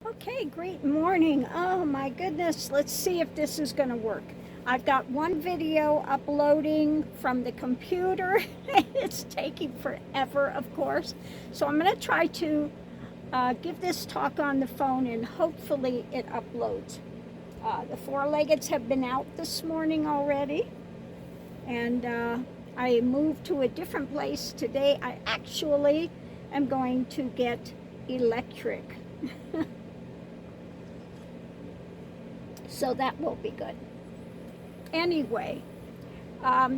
Okay, great morning. Oh my goodness, let's see if this is going to work. I've got one video uploading from the computer. It's taking forever, of course. So I'm going to try to give this talk on the phone and hopefully it uploads. The four-leggeds have been out this morning already, and I moved to a different place today. I actually am going to get electric. So that will be good. Anyway,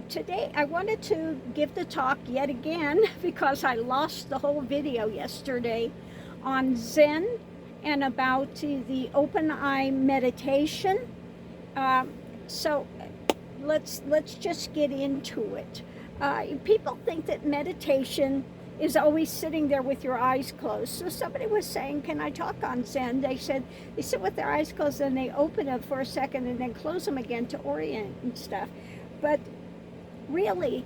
today I wanted to give the talk yet again because I lost the whole video yesterday on Zen and about the open eye meditation. So let's just get into it. People think that meditation is always sitting there with your eyes closed. So somebody was saying, can I talk on Zen? They said they sit with their eyes closed and they open it for a second and then close them again to orient and stuff. But really,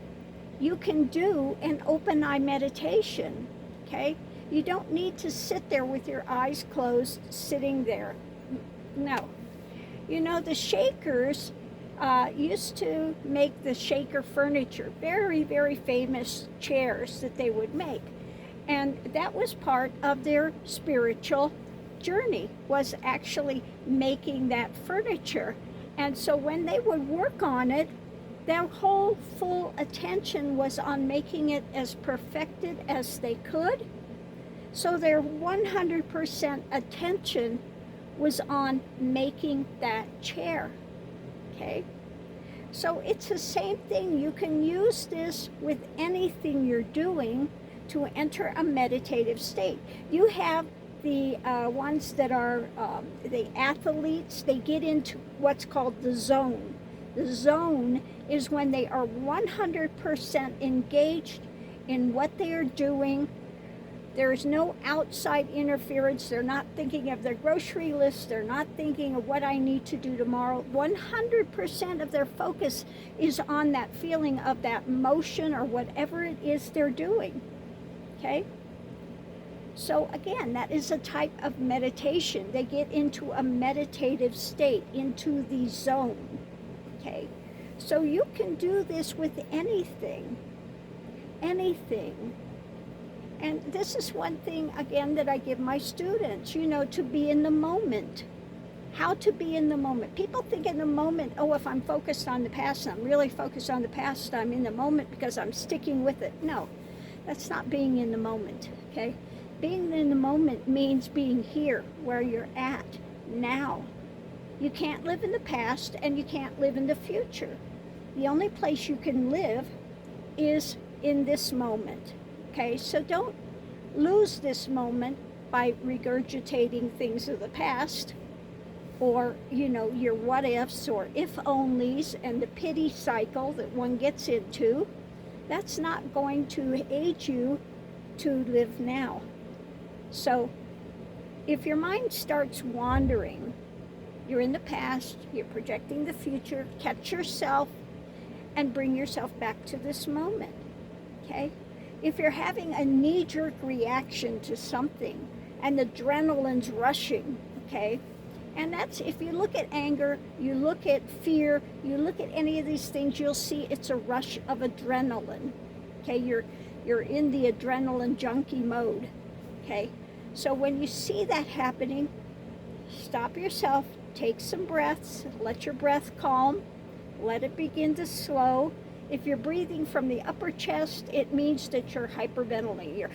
you can do an open eye meditation, okay? You don't need to sit there with your eyes closed, sitting there. No. You know, the Shakers used to make the Shaker furniture, very, very famous chairs that they would make. And that was part of their spiritual journey, was actually making that furniture. And so when they would work on it, their whole full attention was on making it as perfected as they could. So their 100% attention was on making that chair. Okay, so it's the same thing. You can use this with anything you're doing to enter a meditative state. You have the ones that are the athletes, they get into what's called the zone. The zone is when they are 100% engaged in what they are doing. There is no outside interference. They're not thinking of their grocery list. They're not thinking of what I need to do tomorrow. 100% of their focus is on that feeling of that motion or whatever it is they're doing. Okay? So again, that is a type of meditation. They get into a meditative state, into the zone. Okay? So you can do this with anything. Anything. And this is one thing, again, that I give my students, you know, to be in the moment. How to be in the moment. People think in the moment, oh, if I'm focused on the past, I'm really focused on the past, I'm in the moment because I'm sticking with it. No, that's not being in the moment, okay? Being in the moment means being here, where you're at now. You can't live in the past and you can't live in the future. The only place you can live is in this moment. Okay, so don't lose this moment by regurgitating things of the past or, you know, your what ifs or if onlys and the pity cycle that one gets into. That's not going to aid you to live now. So if your mind starts wandering, you're in the past, you're projecting the future, catch yourself and bring yourself back to this moment, okay? If you're having a knee-jerk reaction to something and the adrenaline's rushing, okay? And that's, if you look at anger, you look at fear, you look at any of these things, you'll see it's a rush of adrenaline, okay? You're in the adrenaline junkie mode, okay? So when you see that happening, stop yourself, take some breaths, let your breath calm, let it begin to slow. If you're breathing from the upper chest, it means that you're hyperventilating. You're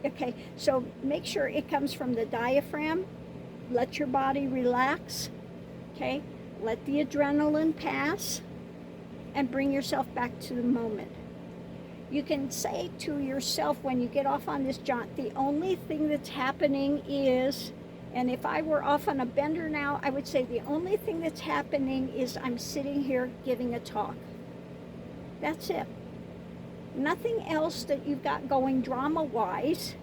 okay, so make sure it comes from the diaphragm. Let your body relax, okay? Let the adrenaline pass and bring yourself back to the moment. You can say to yourself when you get off on this jaunt, the only thing that's happening is, and if I were off on a bender now, I would say the only thing that's happening is I'm sitting here giving a talk. That's it. Nothing else that you've got going drama-wise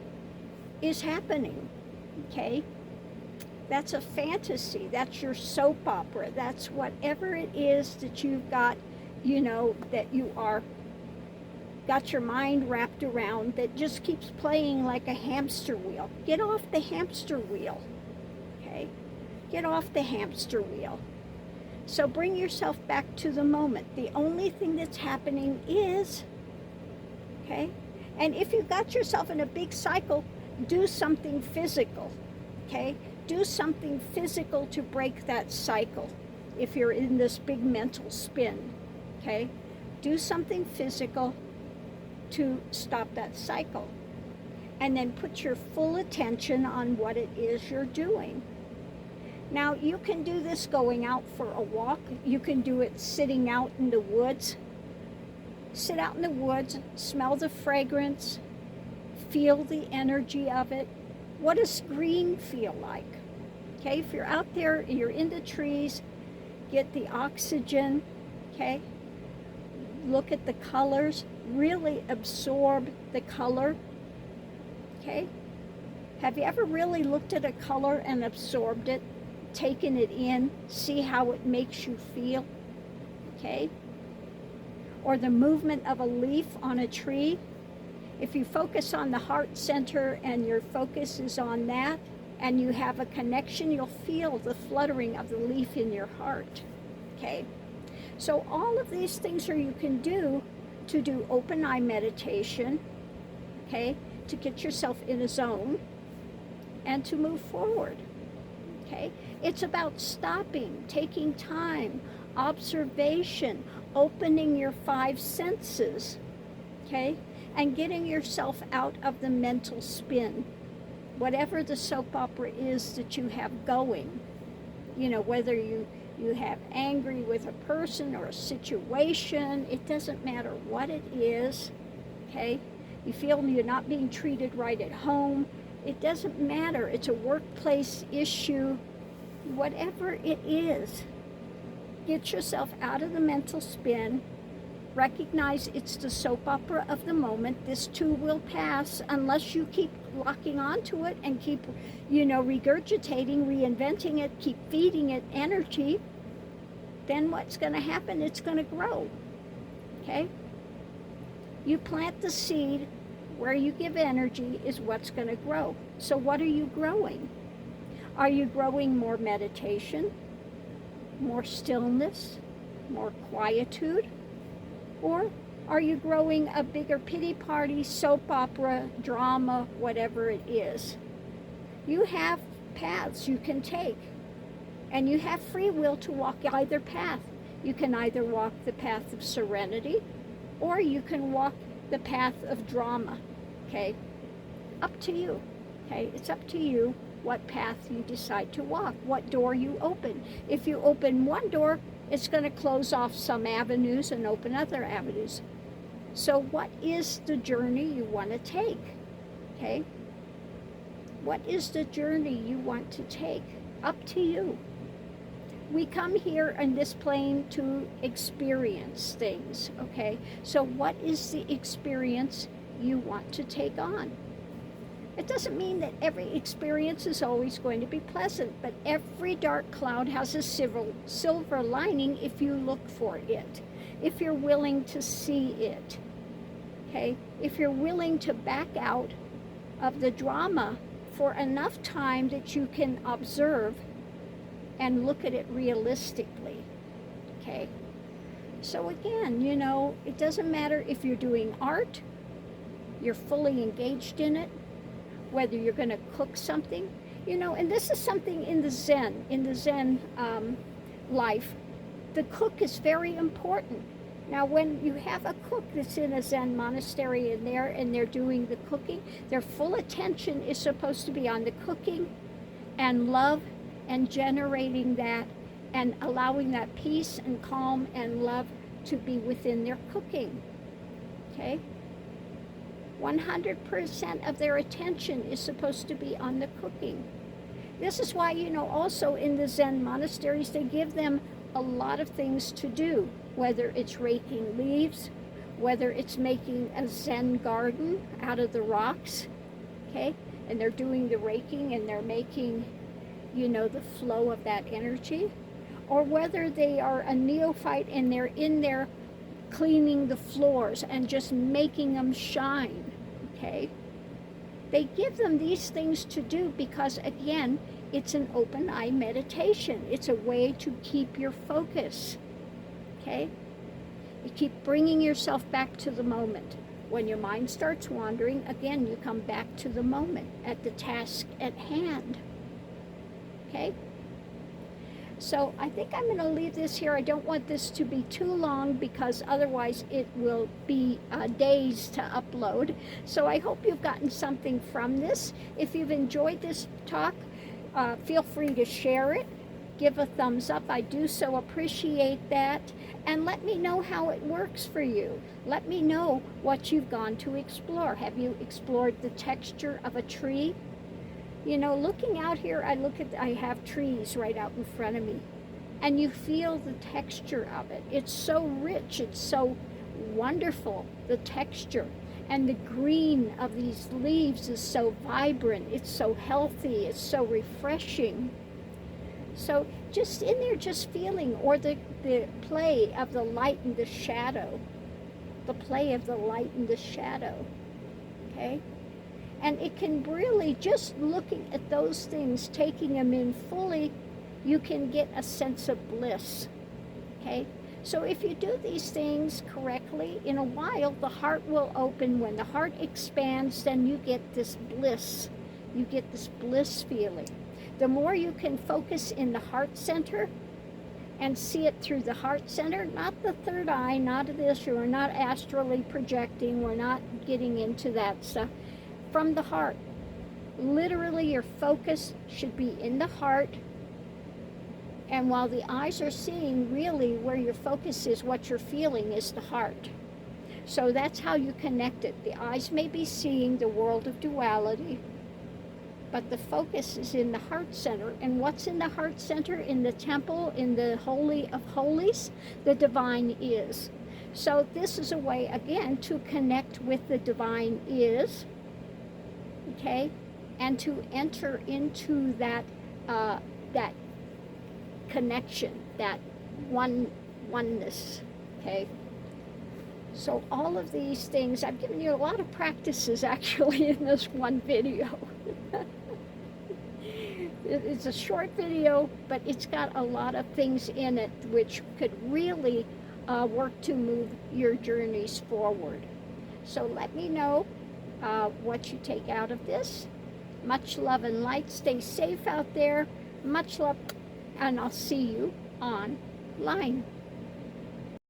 is happening, okay? That's a fantasy. That's your soap opera. That's whatever it is that you've got, you know, that you are got your mind wrapped around that just keeps playing like a hamster wheel. Get off the hamster wheel, okay? Get off the hamster wheel. So bring yourself back to the moment. The only thing that's happening is, okay? And if you got yourself in a big cycle, do something physical, okay? Do something physical to break that cycle if you're in this big mental spin, okay? Do something physical to stop that cycle. And then put your full attention on what it is you're doing. Now, you can do this going out for a walk. You can do it sitting out in the woods. Sit out in the woods, smell the fragrance, feel the energy of it. What does green feel like? Okay, if you're out there, you're in the trees, get the oxygen, okay? Look at the colors, really absorb the color, okay? Have you ever really looked at a color and absorbed it? Taken it in, see how it makes you feel, okay? Or the movement of a leaf on a tree. If you focus on the heart center and your focus is on that, and you have a connection, you'll feel the fluttering of the leaf in your heart, okay? So all of these things you can do to do open eye meditation, okay, to get yourself in a zone and to move forward. Okay? It's about stopping, taking time, observation, opening your 5 senses, okay? And getting yourself out of the mental spin. Whatever the soap opera is that you have going, you know, whether you have angry with a person or a situation, it doesn't matter what it is, okay? You feel you're not being treated right at home, it doesn't matter. It's a workplace issue. Whatever it is, get yourself out of the mental spin. Recognize it's the soap opera of the moment. This too will pass unless you keep locking onto it and keep, regurgitating, reinventing it, keep feeding it energy. Then what's going to happen? It's going to grow. Okay? You plant the seed. Where you give energy is what's going to grow. So what are you growing? Are you growing more meditation, more stillness, more quietude? Or are you growing a bigger pity party, soap opera, drama, whatever it is? You have paths you can take, and you have free will to walk either path. You can either walk the path of serenity, or you can walk the path of drama, okay? Up to you, okay? It's up to you what path you decide to walk, what door you open. If you open one door, it's going to close off some avenues and open other avenues. So what is the journey you want to take, okay? What is the journey you want to take? Up to you. We come here on this plane to experience things, okay? So what is the experience you want to take on? It doesn't mean that every experience is always going to be pleasant, but every dark cloud has a silver lining if you look for it, if you're willing to see it, okay? If you're willing to back out of the drama for enough time that you can observe and look at it realistically, okay? So again, it doesn't matter if you're doing art, you're fully engaged in it, whether you're going to cook something, and this is something in the Zen life, the cook is very important. Now, when you have a cook that's in a Zen monastery and they're doing the cooking, their full attention is supposed to be on the cooking and love and generating that and allowing that peace and calm and love to be within their cooking, okay? 100% of their attention is supposed to be on the cooking. This is why, also in the Zen monasteries, they give them a lot of things to do, whether it's raking leaves, whether it's making a Zen garden out of the rocks, okay? And they're doing the raking and they're making, the flow of that energy, or whether they are a neophyte and they're in there cleaning the floors and just making them shine, okay? They give them these things to do because, again, it's an open eye meditation. It's a way to keep your focus, okay? You keep bringing yourself back to the moment. When your mind starts wandering, again, you come back to the moment, at the task at hand, okay? So I think I'm going to leave this here. I don't want this to be too long because otherwise it will be days to upload. So I hope you've gotten something from this. If you've enjoyed this talk, feel free to share it. Give a thumbs up. I do so appreciate that. And let me know how it works for you. Let me know what you've gone to explore. Have you explored the texture of a tree? You know, looking out here, I have trees right out in front of me, and you feel the texture of it. It's so rich, it's so wonderful, the texture. And the green of these leaves is so vibrant, it's so healthy, it's so refreshing. So just in there, just feeling, or the play of the light and the shadow, the play of the light and the shadow, okay? And it can really, just looking at those things, taking them in fully, you can get a sense of bliss, okay? So if you do these things correctly, in a while, the heart will open. When the heart expands, then you get this bliss. You get this bliss feeling. The more you can focus in the heart center and see it through the heart center, not the third eye, not this, we're not astrally projecting, we're not getting into that stuff. From the heart. Literally, your focus should be in the heart. And while the eyes are seeing, really where your focus is, what you're feeling is the heart. So that's how you connect it. The eyes may be seeing the world of duality, but the focus is in the heart center. And what's in the heart center? In the temple, in the Holy of Holies, the divine is. So this is a way, again, to connect with the divine is, okay, and to enter into that that connection, that oneness, okay. So all of these things, I've given you a lot of practices actually in this one video. It's a short video, but it's got a lot of things in it which could really work to move your journeys forward. So let me know what you take out of this. Much love and light. Stay safe out there. Much love, and I'll see you online.